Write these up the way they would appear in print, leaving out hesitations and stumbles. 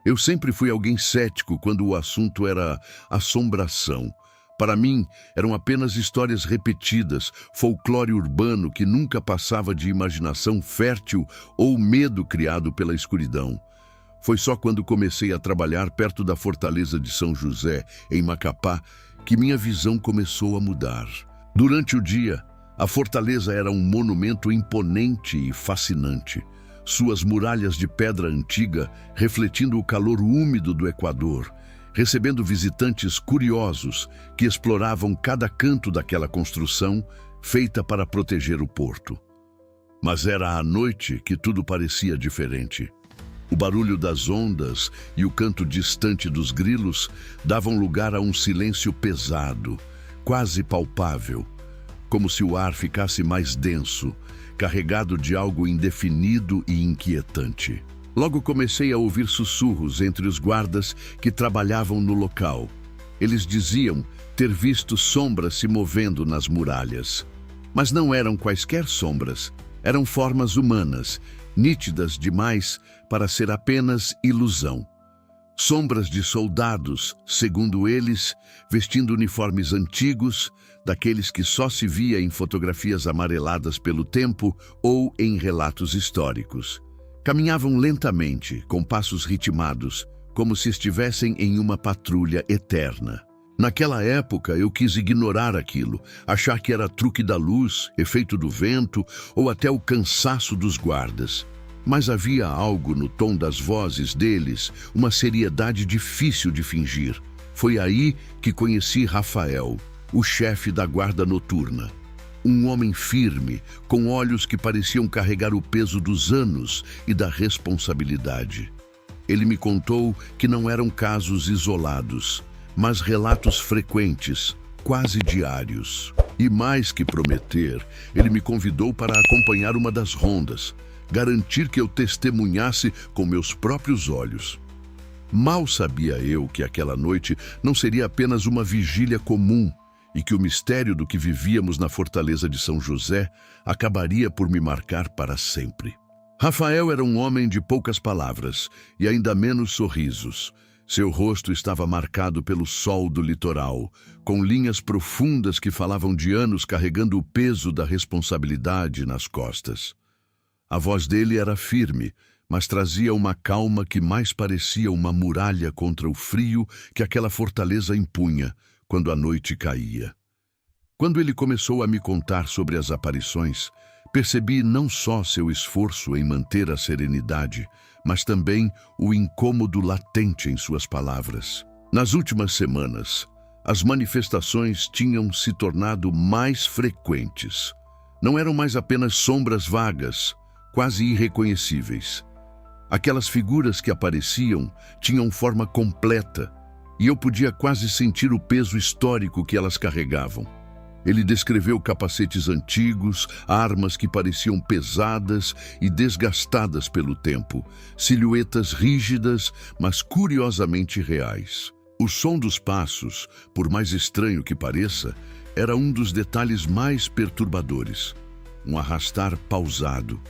Eu sempre fui alguém cético quando o assunto era assombração. Para mim, eram apenas histórias repetidas, folclore urbano que nunca passava de imaginação fértil ou medo criado pela escuridão. Foi só quando comecei a trabalhar perto da Fortaleza de São José, em Macapá, que minha visão começou a mudar. Durante o dia, a fortaleza era um monumento imponente e fascinante. Suas muralhas de pedra antiga refletindo o calor úmido do Equador, recebendo visitantes curiosos que exploravam cada canto daquela construção feita para proteger o porto. Mas era à noite que tudo parecia diferente. O barulho das ondas e o canto distante dos grilos davam lugar a um silêncio pesado, quase palpável, como se o ar ficasse mais denso, carregado de algo indefinido e inquietante. Logo comecei a ouvir sussurros entre os guardas que trabalhavam no local. Eles diziam ter visto sombras se movendo nas muralhas. Mas não eram quaisquer sombras, eram formas humanas, nítidas demais para ser apenas ilusão. Sombras de soldados, segundo eles, vestindo uniformes antigos, daqueles que só se via em fotografias amareladas pelo tempo ou em relatos históricos. Caminhavam lentamente, com passos ritmados, como se estivessem em uma patrulha eterna. Naquela época, eu quis ignorar aquilo, achar que era truque da luz, efeito do vento ou até o cansaço dos guardas. Mas havia algo no tom das vozes deles, uma seriedade difícil de fingir. Foi aí que conheci Rafael, o chefe da guarda noturna. Um homem firme, com olhos que pareciam carregar o peso dos anos e da responsabilidade. Ele me contou que não eram casos isolados, mas relatos frequentes, quase diários. E mais que prometer, ele me convidou para acompanhar uma das rondas, garantir que eu testemunhasse com meus próprios olhos. Mal sabia eu que aquela noite não seria apenas uma vigília comum e que o mistério do que vivíamos na Fortaleza de São José acabaria por me marcar para sempre. Rafael era um homem de poucas palavras e ainda menos sorrisos. Seu rosto estava marcado pelo sol do litoral, com linhas profundas que falavam de anos carregando o peso da responsabilidade nas costas. A voz dele era firme, mas trazia uma calma que mais parecia uma muralha contra o frio que aquela fortaleza impunha quando a noite caía. Quando ele começou a me contar sobre as aparições, percebi não só seu esforço em manter a serenidade, mas também o incômodo latente em suas palavras. Nas últimas semanas, as manifestações tinham se tornado mais frequentes. Não eram mais apenas sombras vagas, quase irreconhecíveis. Aquelas figuras que apareciam tinham forma completa, e eu podia quase sentir o peso histórico que elas carregavam. Ele descreveu capacetes antigos, armas que pareciam pesadas e desgastadas pelo tempo, silhuetas rígidas, mas curiosamente reais. O som dos passos, por mais estranho que pareça, era um dos detalhes mais perturbadores. Um arrastar pausado,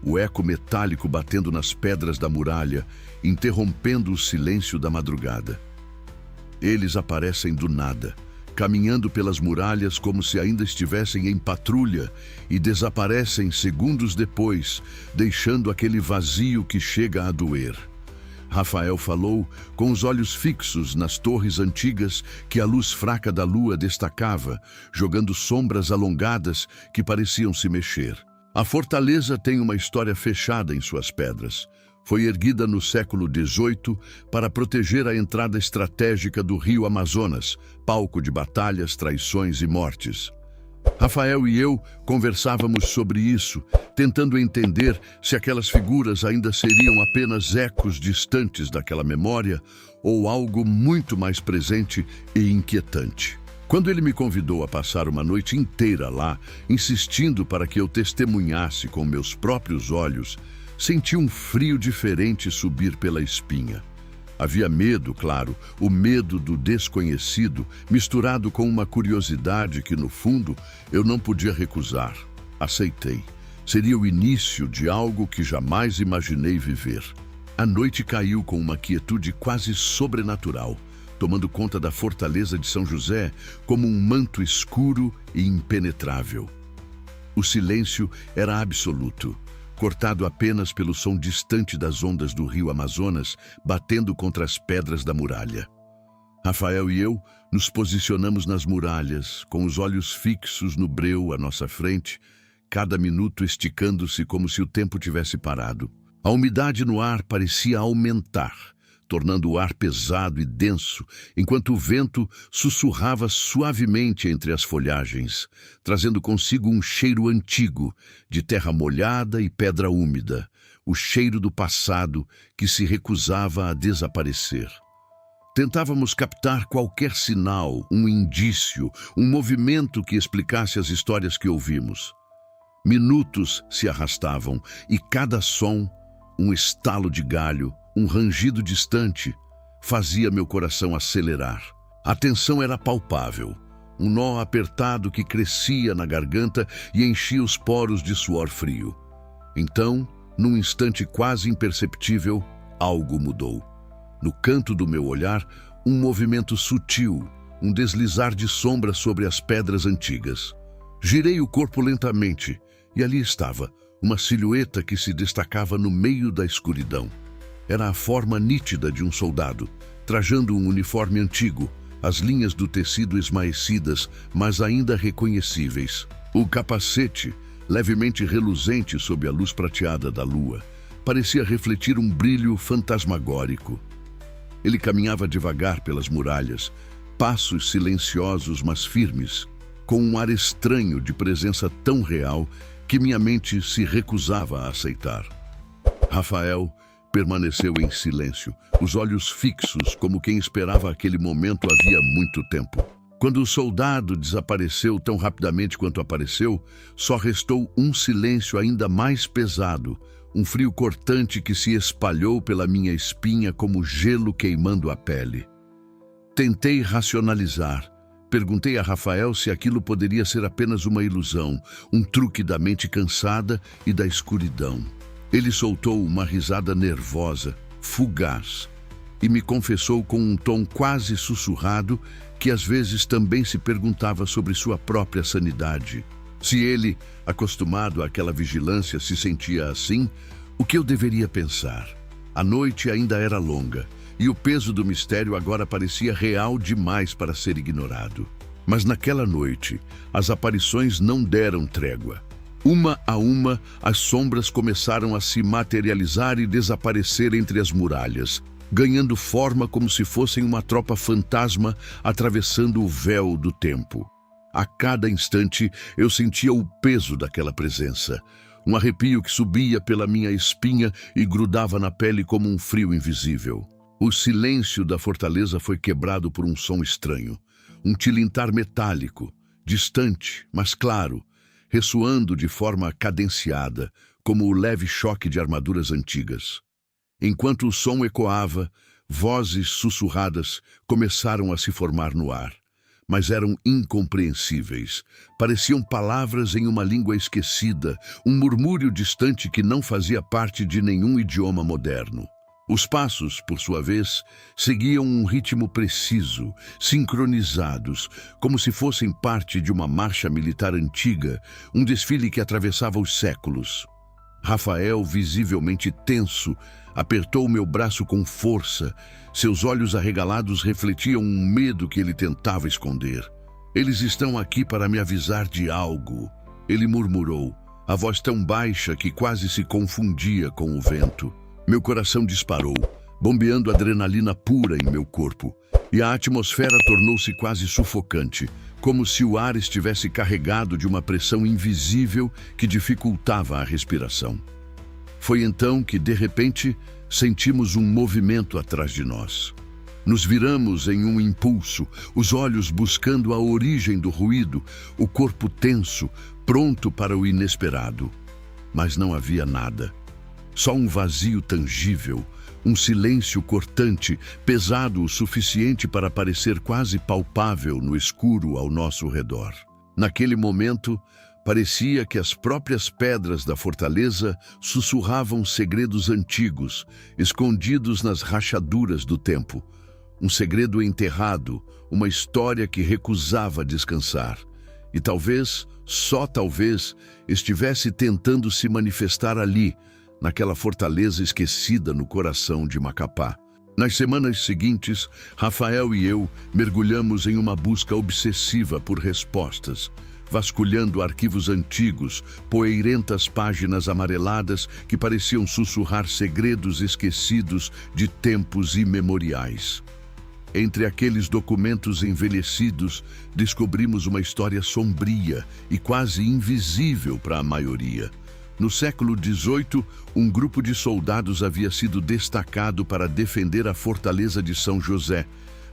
o eco metálico batendo nas pedras da muralha, interrompendo o silêncio da madrugada. Eles aparecem do nada, caminhando pelas muralhas como se ainda estivessem em patrulha e desaparecem segundos depois, deixando aquele vazio que chega a doer. Rafael falou, com os olhos fixos nas torres antigas que a luz fraca da lua destacava, jogando sombras alongadas que pareciam se mexer. A fortaleza tem uma história fechada em suas pedras. Foi erguida no século XVIII para proteger a entrada estratégica do rio Amazonas, palco de batalhas, traições e mortes. Rafael e eu conversávamos sobre isso, tentando entender se aquelas figuras ainda seriam apenas ecos distantes daquela memória ou algo muito mais presente e inquietante. Quando ele me convidou a passar uma noite inteira lá, insistindo para que eu testemunhasse com meus próprios olhos, senti um frio diferente subir pela espinha. Havia medo, claro, o medo do desconhecido, misturado com uma curiosidade que, no fundo, eu não podia recusar. Aceitei. Seria o início de algo que jamais imaginei viver. A noite caiu com uma quietude quase sobrenatural, tomando conta da fortaleza de São José como um manto escuro e impenetrável. O silêncio era absoluto, cortado apenas pelo som distante das ondas do rio Amazonas batendo contra as pedras da muralha. Rafael e eu nos posicionamos nas muralhas, com os olhos fixos no breu à nossa frente, cada minuto esticando-se como se o tempo tivesse parado. A umidade no ar parecia aumentar, tornando o ar pesado e denso, enquanto o vento sussurrava suavemente entre as folhagens, trazendo consigo um cheiro antigo, de terra molhada e pedra úmida, o cheiro do passado que se recusava a desaparecer. Tentávamos captar qualquer sinal, um indício, um movimento que explicasse as histórias que ouvimos. Minutos se arrastavam e cada som, um estalo de galho, um rangido distante, fazia meu coração acelerar. A tensão era palpável, um nó apertado que crescia na garganta e enchia os poros de suor frio. Então, num instante quase imperceptível, algo mudou. No canto do meu olhar, um movimento sutil, um deslizar de sombra sobre as pedras antigas. Girei o corpo lentamente e ali estava, uma silhueta que se destacava no meio da escuridão. Era a forma nítida de um soldado, trajando um uniforme antigo, as linhas do tecido esmaecidas, mas ainda reconhecíveis. O capacete, levemente reluzente sob a luz prateada da lua, parecia refletir um brilho fantasmagórico. Ele caminhava devagar pelas muralhas, passos silenciosos mas firmes, com um ar estranho de presença tão real que minha mente se recusava a aceitar. Rafael permaneceu em silêncio, os olhos fixos como quem esperava aquele momento havia muito tempo. Quando o soldado desapareceu tão rapidamente quanto apareceu, só restou um silêncio ainda mais pesado, um frio cortante que se espalhou pela minha espinha como gelo queimando a pele. Tentei racionalizar. Perguntei a Rafael se aquilo poderia ser apenas uma ilusão, um truque da mente cansada e da escuridão. Ele soltou uma risada nervosa, fugaz, e me confessou com um tom quase sussurrado que às vezes também se perguntava sobre sua própria sanidade. Se ele, acostumado àquela vigilância, se sentia assim, o que eu deveria pensar? A noite ainda era longa, e o peso do mistério agora parecia real demais para ser ignorado. Mas naquela noite, as aparições não deram trégua. Uma a uma, as sombras começaram a se materializar e desaparecer entre as muralhas, ganhando forma como se fossem uma tropa fantasma atravessando o véu do tempo. A cada instante, eu sentia o peso daquela presença, um arrepio que subia pela minha espinha e grudava na pele como um frio invisível. O silêncio da fortaleza foi quebrado por um som estranho, um tilintar metálico, distante, mas claro, ressoando de forma cadenciada, como o leve choque de armaduras antigas. Enquanto o som ecoava, vozes sussurradas começaram a se formar no ar, mas eram incompreensíveis. Pareciam palavras em uma língua esquecida, um murmúrio distante que não fazia parte de nenhum idioma moderno. Os passos, por sua vez, seguiam um ritmo preciso, sincronizados, como se fossem parte de uma marcha militar antiga, um desfile que atravessava os séculos. Rafael, visivelmente tenso, apertou meu braço com força. Seus olhos arregalados refletiam um medo que ele tentava esconder. "Eles estão aqui para me avisar de algo", ele murmurou, a voz tão baixa que quase se confundia com o vento. Meu coração disparou, bombeando adrenalina pura em meu corpo, e a atmosfera tornou-se quase sufocante, como se o ar estivesse carregado de uma pressão invisível que dificultava a respiração. Foi então que, de repente, sentimos um movimento atrás de nós. Nos viramos em um impulso, os olhos buscando a origem do ruído, o corpo tenso, pronto para o inesperado. Mas não havia nada. Só um vazio tangível, um silêncio cortante, pesado o suficiente para parecer quase palpável no escuro ao nosso redor. Naquele momento, Parecia que as próprias pedras da fortaleza sussurravam segredos antigos, escondidos nas rachaduras do tempo. Um segredo enterrado, uma história que recusava descansar. E talvez, só talvez, estivesse tentando se manifestar ali, naquela fortaleza esquecida no coração de Macapá. Nas semanas seguintes, Rafael e eu mergulhamos em uma busca obsessiva por respostas, vasculhando arquivos antigos, poeirentas páginas amareladas que pareciam sussurrar segredos esquecidos de tempos imemoriais. Entre aqueles documentos envelhecidos, descobrimos uma história sombria e quase invisível para a maioria. No século XVIII, um grupo de soldados havia sido destacado para defender a fortaleza de São José,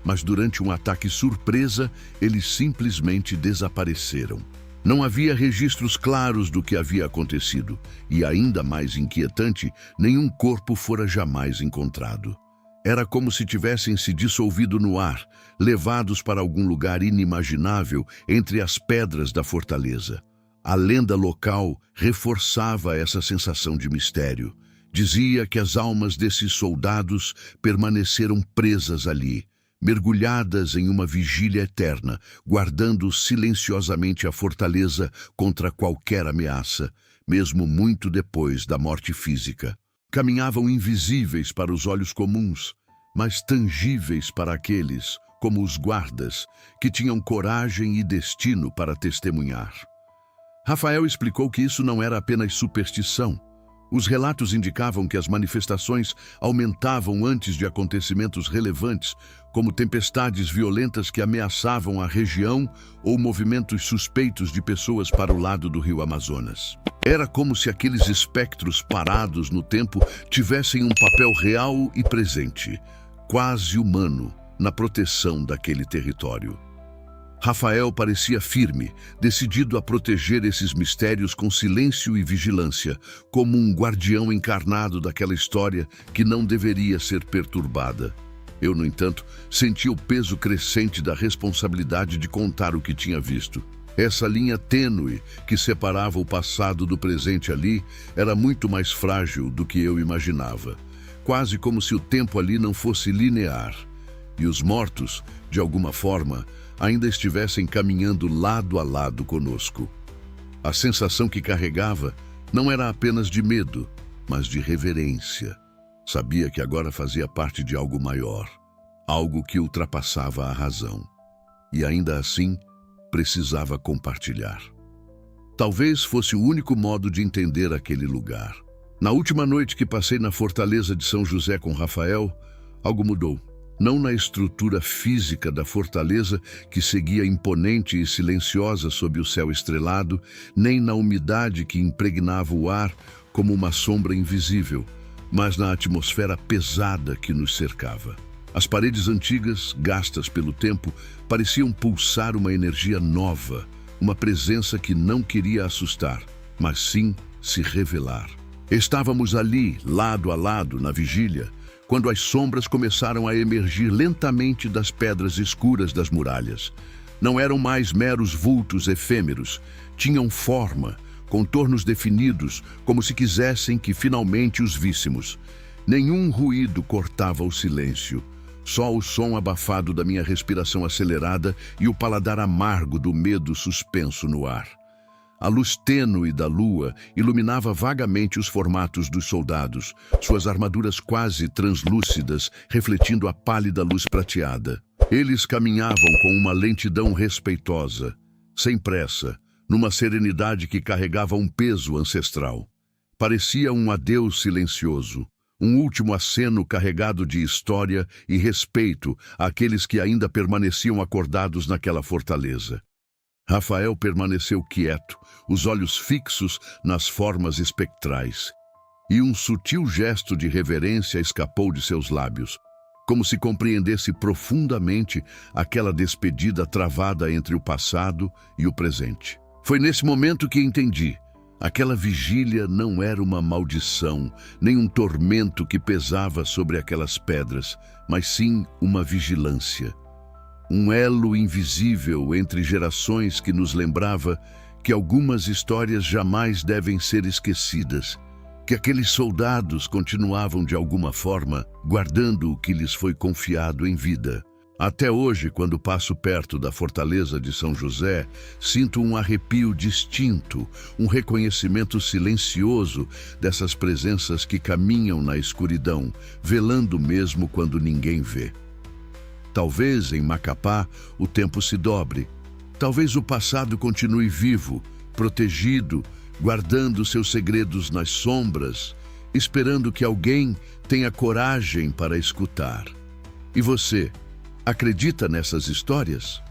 mas durante um ataque surpresa, eles simplesmente desapareceram. Não havia registros claros do que havia acontecido, e ainda mais inquietante, nenhum corpo fora jamais encontrado. Era como se tivessem se dissolvido no ar, levados para algum lugar inimaginável entre as pedras da fortaleza. A lenda local reforçava essa sensação de mistério. Dizia que as almas desses soldados permaneceram presas ali, mergulhadas em uma vigília eterna, guardando silenciosamente a fortaleza contra qualquer ameaça, mesmo muito depois da morte física. Caminhavam invisíveis para os olhos comuns, mas tangíveis para aqueles, como os guardas, que tinham coragem e destino para testemunhar. Rafael explicou que isso não era apenas superstição. Os relatos indicavam que as manifestações aumentavam antes de acontecimentos relevantes, como tempestades violentas que ameaçavam a região ou movimentos suspeitos de pessoas para o lado do rio Amazonas. Era como se aqueles espectros parados no tempo tivessem um papel real e presente, quase humano, na proteção daquele território. Rafael parecia firme, decidido a proteger esses mistérios com silêncio e vigilância, como um guardião encarnado daquela história que não deveria ser perturbada. Eu, no entanto, senti o peso crescente da responsabilidade de contar o que tinha visto. Essa linha tênue que separava o passado do presente ali era muito mais frágil do que eu imaginava, quase como se o tempo ali não fosse linear. E os mortos, de alguma forma, ainda estivessem caminhando lado a lado conosco. A sensação que carregava não era apenas de medo, mas de reverência. Sabia que agora fazia parte de algo maior, algo que ultrapassava a razão. E ainda assim, precisava compartilhar. Talvez fosse o único modo de entender aquele lugar. Na última noite que passei na fortaleza de São José com Rafael, algo mudou. Não na estrutura física da fortaleza, que seguia imponente e silenciosa sob o céu estrelado, nem na umidade que impregnava o ar como uma sombra invisível, mas na atmosfera pesada que nos cercava. As paredes antigas, gastas pelo tempo, pareciam pulsar uma energia nova, uma presença que não queria assustar, mas sim se revelar. Estávamos ali, lado a lado, na vigília, quando as sombras começaram a emergir lentamente das pedras escuras das muralhas. Não eram mais meros vultos efêmeros, tinham forma, contornos definidos, como se quisessem que finalmente os víssemos. Nenhum ruído cortava o silêncio, só o som abafado da minha respiração acelerada e o paladar amargo do medo suspenso no ar. A luz tênue da lua iluminava vagamente os formatos dos soldados, suas armaduras quase translúcidas, refletindo a pálida luz prateada. Eles caminhavam com uma lentidão respeitosa, sem pressa, numa serenidade que carregava um peso ancestral. Parecia um adeus silencioso, um último aceno carregado de história e respeito àqueles que ainda permaneciam acordados naquela fortaleza. Rafael permaneceu quieto, os olhos fixos nas formas espectrais, e um sutil gesto de reverência escapou de seus lábios, como se compreendesse profundamente aquela despedida travada entre o passado e o presente. Foi nesse momento que entendi. Aquela vigília não era uma maldição, nem um tormento que pesava sobre aquelas pedras, mas sim uma vigilância. Um elo invisível entre gerações que nos lembrava que algumas histórias jamais devem ser esquecidas, que aqueles soldados continuavam de alguma forma guardando o que lhes foi confiado em vida. Até hoje, quando passo perto da fortaleza de São José, sinto um arrepio distinto, um reconhecimento silencioso dessas presenças que caminham na escuridão, velando mesmo quando ninguém vê. Talvez em Macapá o tempo se dobre, talvez o passado continue vivo, protegido, guardando seus segredos nas sombras, esperando que alguém tenha coragem para escutar. E você? Acredita nessas histórias?